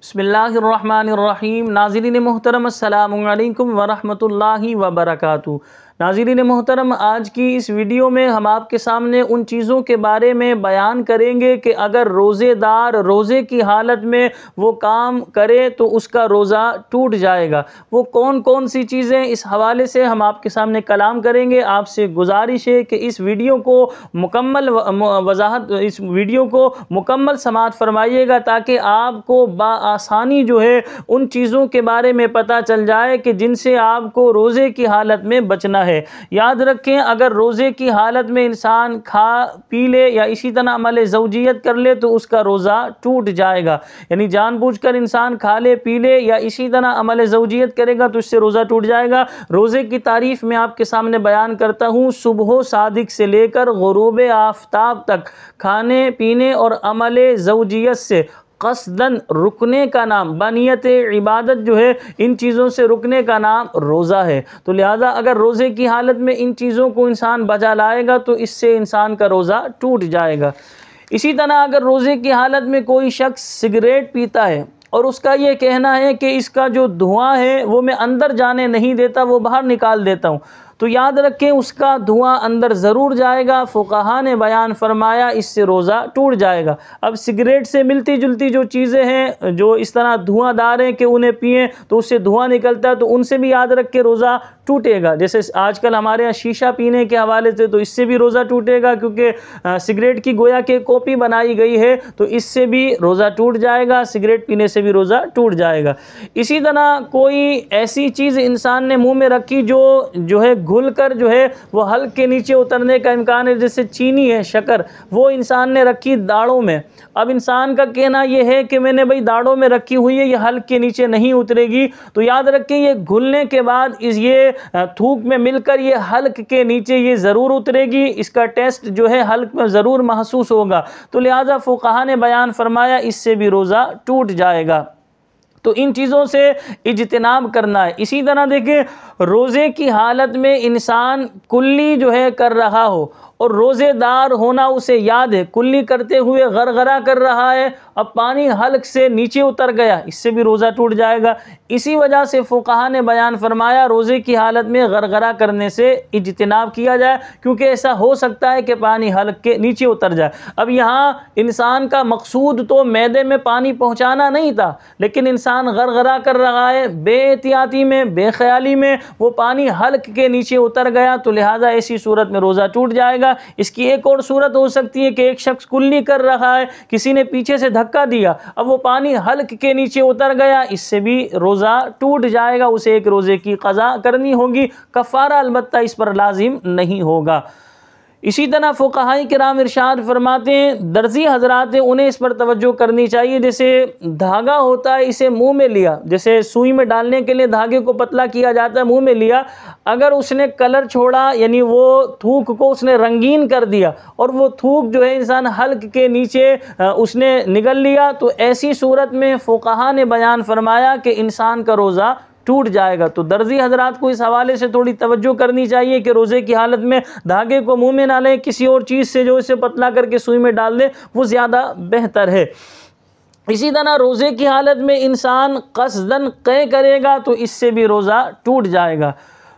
बिस्मिल्लाहिर्रहमानिर्रहीम। नाज़रीन मोहतरम, अस्सलामु अलैकुम वरहमतुल्लाहि वबरकातुहू। नाज़रीन मोहतरम, आज की इस वीडियो में हम आपके सामने उन चीज़ों के बारे में बयान करेंगे कि अगर रोज़ेदार रोज़े की हालत में वो काम करे तो उसका रोज़ा टूट जाएगा। वो कौन कौन सी चीज़ें, इस हवाले से हम आपके सामने कलाम करेंगे। आपसे गुजारिश है कि इस वीडियो को मुकम्मल वजाहत, इस वीडियो को मुकम्मल समाअत फरमाइएगा ताकि आपको आसानी जो है उन चीज़ों के बारे में पता चल जाए कि जिनसे आपको रोज़े की हालत में बचना है। याद रखें, अगर रोज़े की हालत में इंसान खा पी ले या इसी तरह अमल ज़ौजियत कर ले तो उसका रोज़ा टूट जाएगा। यानी जानबूझकर इंसान खा ले पी ले या इसी तरह अमल ज़ौजियत करेगा तो इससे रोज़ा टूट जाएगा। रोज़े की तारीफ़ में आपके सामने बयान करता हूँ। सुबह सादिक से लेकर गुरूब आफ्ताब तक खाने पीने और अमल ज़ौजियत से क़स्दन रुकने का नाम, बनियत इबादत जो है, इन चीज़ों से रुकने का नाम रोज़ा है। तो लिहाजा अगर रोज़े की हालत में इन चीज़ों को इंसान बचा लाएगा तो इससे इंसान का रोज़ा टूट जाएगा। इसी तरह अगर रोज़े की हालत में कोई शख्स सिगरेट पीता है और उसका ये कहना है कि इसका जो धुआं है वो मैं अंदर जाने नहीं देता, वो बाहर निकाल देता हूँ, तो याद रखें उसका धुआं अंदर ज़रूर जाएगा। फुक़हा ने बयान फरमाया इससे रोज़ा टूट जाएगा। अब सिगरेट से मिलती जुलती जो चीज़ें हैं जो इस तरह धुआंदार हैं कि उन्हें पिएं तो उससे धुआं निकलता है, तो उनसे भी याद रख के रोज़ा टूटेगा। जैसे आजकल हमारे यहाँ शीशा पीने के हवाले से, तो इससे भी रोज़ा टूटेगा क्योंकि सिगरेट की गोया के कॉपी बनाई गई है, तो इससे भी रोज़ा टूट जाएगा। सिगरेट पीने से भी रोज़ा टूट जाएगा। इसी तरह कोई ऐसी चीज़ इंसान ने मुँह में रखी जो है घुल कर जो है वो हल्क के नीचे उतरने का इम्कान है, जैसे चीनी है, शक्कर, वो इंसान ने रखी दाढ़ों में। अब इंसान का कहना ये है कि मैंने भाई दाढ़ों में रखी हुई है, ये हल्क के नीचे नहीं उतरेगी, तो याद रखें ये घुलने के बाद ये थूक में मिलकर ये हल्क के नीचे ये ज़रूर उतरेगी। इसका टेस्ट जो है हल्क में ज़रूर महसूस होगा। तो लिहाजा फुक़हा ने बयान फरमाया इससे भी रोज़ा टूट जाएगा। तो इन चीज़ों से इज्तिनाब करना है। इसी तरह देखिए, रोज़े की हालत में इंसान कुल्ली जो है कर रहा हो और रोज़ेदार होना उसे याद है, कुल्ली करते हुए गरगरा कर रहा है, अब पानी हल्क से नीचे उतर गया, इससे भी रोज़ा टूट जाएगा। इसी वजह से फुक़हा ने बयान फरमाया रोज़े की हालत में गरगरा करने से इज्तिनाब किया जाए, क्योंकि ऐसा हो सकता है कि पानी हल्क के नीचे उतर जाए। अब यहाँ इंसान का मकसूद तो मैदे में पानी पहुँचाना नहीं था, लेकिन इंसान गरगरा कर रहा है, बेएहतियाती में, बेख्याली में वो पानी हल्क के नीचे उतर गया, तो लिहाजा ऐसी सूरत में रोज़ा टूट जाएगा। इसकी एक और सूरत हो सकती है कि एक शख्स कुल्ली कर रहा है, किसी ने पीछे से धक्का दिया, अब वो पानी हल्क के नीचे उतर गया, इससे भी रोज़ा टूट जाएगा। उसे एक रोज़े की क़ज़ा करनी होगी, कफ़ारा अलबत्ता इस पर लाजिम नहीं होगा। इसी तरह फुक़हाए किराम इरशाद फरमाते हैं, दर्जी हजरात हैं उन्हें इस पर तवज्जो करनी चाहिए। जैसे धागा होता है, इसे मुंह में लिया, जैसे सुई में डालने के लिए धागे को पतला किया जाता है, मुंह में लिया, अगर उसने कलर छोड़ा यानी वो थूक को उसने रंगीन कर दिया और वो थूक जो है इंसान हल्क के नीचे उसने निगल लिया, तो ऐसी सूरत में फुक़हा ने बयान फरमाया कि इंसान का रोज़ा टूट जाएगा। तो दर्जी हजरात को इस हवाले से थोड़ी तवज्जो करनी चाहिए कि रोज़े की हालत में धागे को मुंह में ना लें, किसी और चीज़ से जो इसे पतला करके सुई में डाल दें, वो ज़्यादा बेहतर है। इसी तरह रोज़े की हालत में इंसान क़स्दन क़ै करेगा तो इससे भी रोज़ा टूट जाएगा।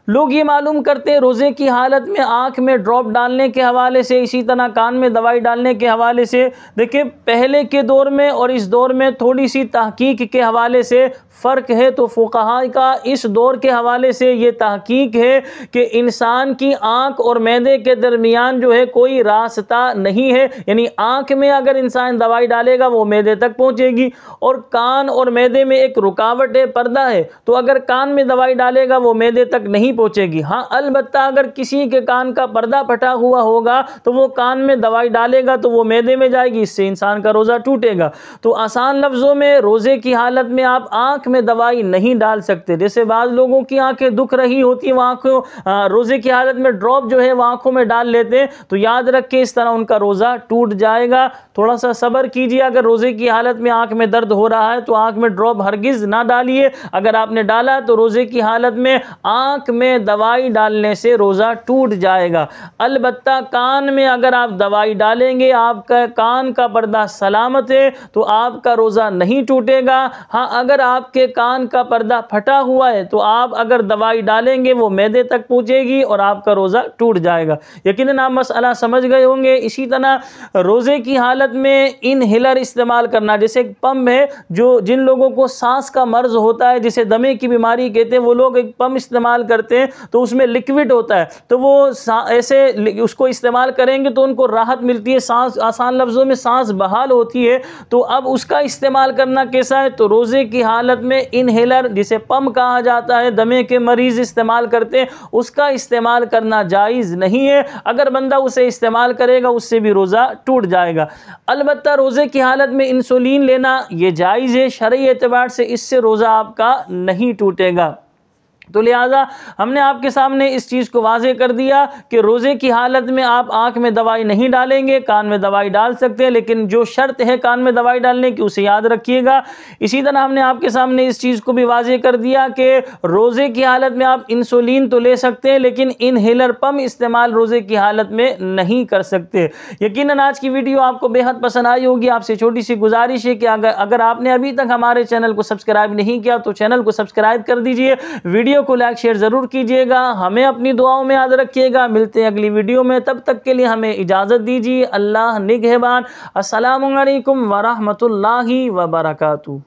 लोग ये मालूम करते हैं रोज़े की हालत में आँख में ड्रॉप डालने के हवाले से, इसी तरह कान में दवाई डालने के हवाले से। देखिए, पहले के दौर में और इस दौर में थोड़ी सी तहकीक के हवाले से फ़र्क है। तो फुक़हा का इस दौर के हवाले से ये तहकीक है कि इंसान की आँख और मैदे के दरमियान जो है कोई रास्ता नहीं है, यानी आँख में अगर इंसान दवाई डालेगा वो मैदे तक पहुँचेगी, और कान और मैदे में एक रुकावट है, पर्दा है, तो अगर कान में दवाई डालेगा वो मैदे तक नहीं पहुँचेगी। हाँ, अलबत्ता अगर किसी के कान का पर्दा फटा हुआ होगा तो वो कान में दवाई डालेगा तो वो मैदे में जाएगी, इससे इंसान का रोज़ा टूटेगा। तो आसान लफ्ज़ों में रोज़े की हालत में आप आँख में दवाई नहीं डाल सकते। जैसे बाज़ लोगों की आंखें दुख रही होती हैं, आँखों रोज़े की हालत में ड्रॉप जो है वो आँखों में डाल लेते हैं, तो याद रख के इस तरह उनका रोज़ा टूट जाएगा। थोड़ा सा सब्र कीजिए। अगर रोज़े की हालत में आँख में दर्द हो रहा है तो आँख में ड्रॉप हरगिज़ ना डालिए। अगर आपने डाला तो रोज़े की हालत में आँख में दवाई डालने से रोज़ा टूट जाएगा। अलबत्ता कान में अगर आप दवाई डालेंगे, आपका कान का पर्दा सलामत है तो आपका रोज़ा नहीं टूटेगा। हाँ, अगर आपके कान का पर्दा फटा हुआ है तो आप अगर दवाई डालेंगे वो मैदे तक पहुँचेगी और आपका रोज़ा टूट जाएगा। यकीनन आप मसला समझ गए होंगे। इसी तरह रोज़े की हालत में इनहेलर इस्तेमाल करना, जैसे एक पंप है जो जिन लोगों को सांस का मर्ज होता है, जिसे दमे की बीमारी कहते हैं, वो लोग एक पंप इस्तेमाल करते हैं तो उसमें लिक्विड होता है, तो वो ऐसे उसको इस्तेमाल करेंगे तो उनको राहत मिलती है, सांस, आसान लफ्ज़ों में सांस बहाल होती है। तो अब उसका इस्तेमाल करना कैसा है, तो रोज़े की हालत में इनहेलर जिसे पंप कहा जाता है, दमे के मरीज़ इस्तेमाल करते हैं, उसका इस्तेमाल करना जायज़ नहीं है। अगर बंदा उसे इस्तेमाल करेगा उससे भी रोज़ा टूट जाएगा। अलबत्ता रोज़े की हालत में इंसुलिन लेना ये जायज़ है, शरई एतबार से इससे रोज़ा आपका नहीं टूटेगा। तो लिहाजा हमने आपके सामने इस चीज़ को वाज़े कर दिया कि रोज़े की हालत में आप आँख में दवाई नहीं डालेंगे, कान में दवाई डाल सकते हैं, लेकिन जो शर्त है कान में दवाई डालने की उसे याद रखिएगा। इसी तरह हमने आपके सामने इस चीज़ को भी वाज़े कर दिया कि रोज़े की हालत में आप इंसुलिन तो ले सकते हैं लेकिन इनहेलर पंप इस्तेमाल रोज़े की हालत में नहीं कर सकते। यकीनन आज की वीडियो आपको बेहद पसंद आई होगी। आपसे छोटी सी गुजारिश है कि अगर आपने अभी तक हमारे चैनल को सब्सक्राइब नहीं किया तो चैनल को सब्सक्राइब कर दीजिए, वीडियो को लाइक शेयर जरूर कीजिएगा, हमें अपनी दुआओं में याद रखिएगा। मिलते हैं अगली वीडियो में, तब तक के लिए हमें इजाज़त दीजिए। अल्लाह निगहबान। अस्सलामु अलैकुम व रहमतुल्लाहि व बरकातुहू।